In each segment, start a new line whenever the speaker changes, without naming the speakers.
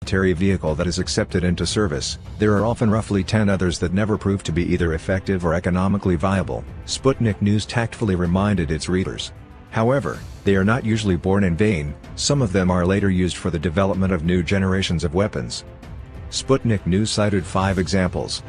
military vehicle that is accepted into service, there are often roughly 10 others that never prove to be either effective or economically viable, Sputnik News tactfully reminded its readers. However, they are not usually born in vain, some of them are later used for the development of new generations of weapons. Sputnik News cited 5 examples.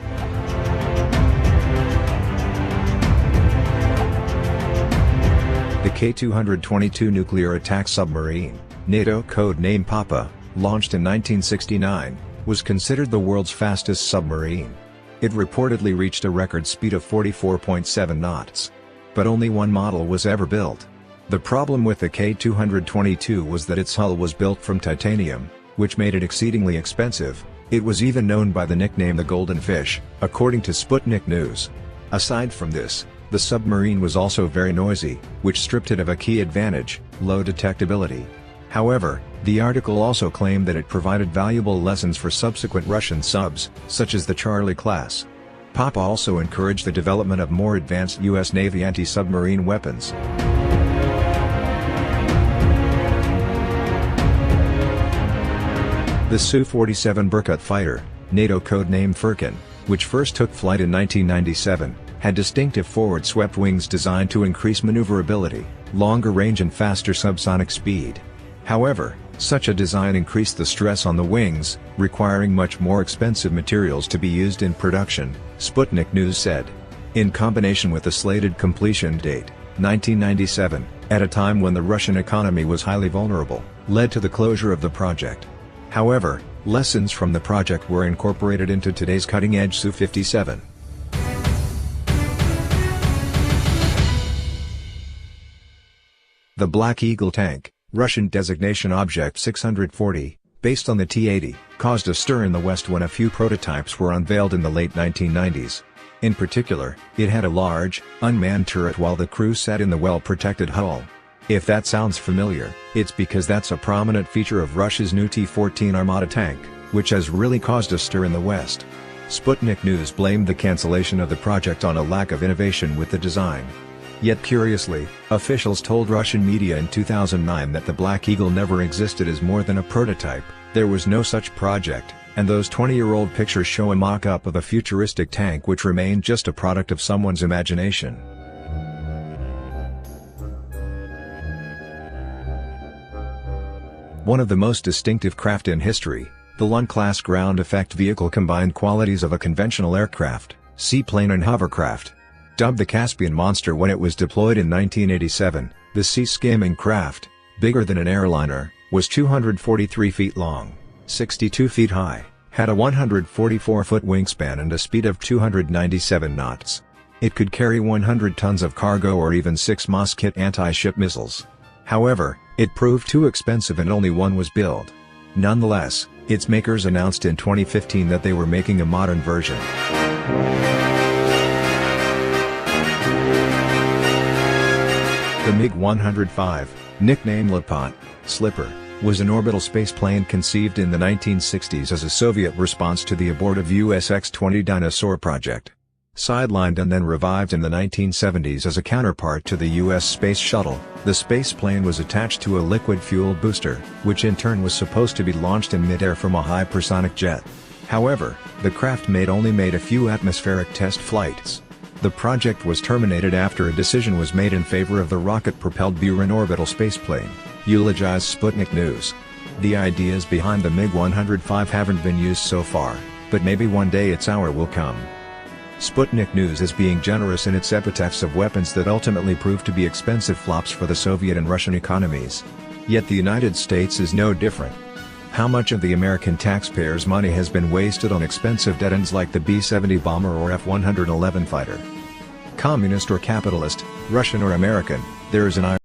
The K-222 nuclear attack submarine, NATO code name Papa, launched in 1969, was considered the world's fastest submarine. It reportedly reached a record speed of 44.7 knots. But only one model was ever built. The problem with the K-222 was that its hull was built from titanium, which made it exceedingly expensive. It was even known by the nickname the Golden Fish, according to Sputnik News. Aside from this, the submarine was also very noisy, which stripped it of a key advantage, low detectability. However, the article also claimed that it provided valuable lessons for subsequent Russian subs, such as the Charlie class. Papa also encouraged the development of more advanced U.S. Navy anti-submarine weapons. The Su-47 Berkut fighter, NATO codename Firkin, which first took flight in 1997, had distinctive forward-swept wings designed to increase maneuverability, longer range and faster subsonic speed. However, such a design increased the stress on the wings, requiring much more expensive materials to be used in production, Sputnik News said. In combination with the slated completion date, 1997, at a time when the Russian economy was highly vulnerable, led to the closure of the project. However, lessons from the project were incorporated into today's cutting-edge Su-57. The Black Eagle tank, Russian designation Object 640, based on the T-80, caused a stir in the West when a few prototypes were unveiled in the late 1990s. In particular, it had a large, unmanned turret while the crew sat in the well-protected hull. If that sounds familiar, it's because that's a prominent feature of Russia's new T-14 Armata tank, which has really caused a stir in the West. Sputnik News blamed the cancellation of the project on a lack of innovation with the design. Yet curiously, officials told Russian media in 2009 that the Black Eagle never existed as more than a prototype, there was no such project, and those 20-year-old pictures show a mock-up of a futuristic tank which remained just a product of someone's imagination. One of the most distinctive craft in history, the Lun-class ground effect vehicle combined qualities of a conventional aircraft, seaplane and hovercraft. Dubbed the Caspian Monster when it was deployed in 1987, the sea-skimming craft, bigger than an airliner, was 243 feet long, 62 feet high, had a 144-foot wingspan and a speed of 297 knots. It could carry 100 tons of cargo or even 6 Moskit anti-ship missiles. However, it proved too expensive and only one was built. Nonetheless, its makers announced in 2015 that they were making a modern version. The MiG-105, nicknamed Leopard, Slipper, was an orbital spaceplane conceived in the 1960s as a Soviet response to the abortive US X-20 Dinosaur project. Sidelined and then revived in the 1970s as a counterpart to the US Space Shuttle, the spaceplane was attached to a liquid-fueled booster, which in turn was supposed to be launched in mid-air from a hypersonic jet. However, the craft only made a few atmospheric test flights. The project was terminated after a decision was made in favor of the rocket-propelled Buran orbital spaceplane, eulogized Sputnik News. The ideas behind the MiG-105 haven't been used so far, but maybe one day its hour will come. Sputnik News is being generous in its epitaphs of weapons that ultimately proved to be expensive flops for the Soviet and Russian economies. Yet the United States is no different. How much of the American taxpayers' money has been wasted on expensive dead-ends like the B-70 bomber or F-111 fighter? Communist or capitalist, Russian or American, there is an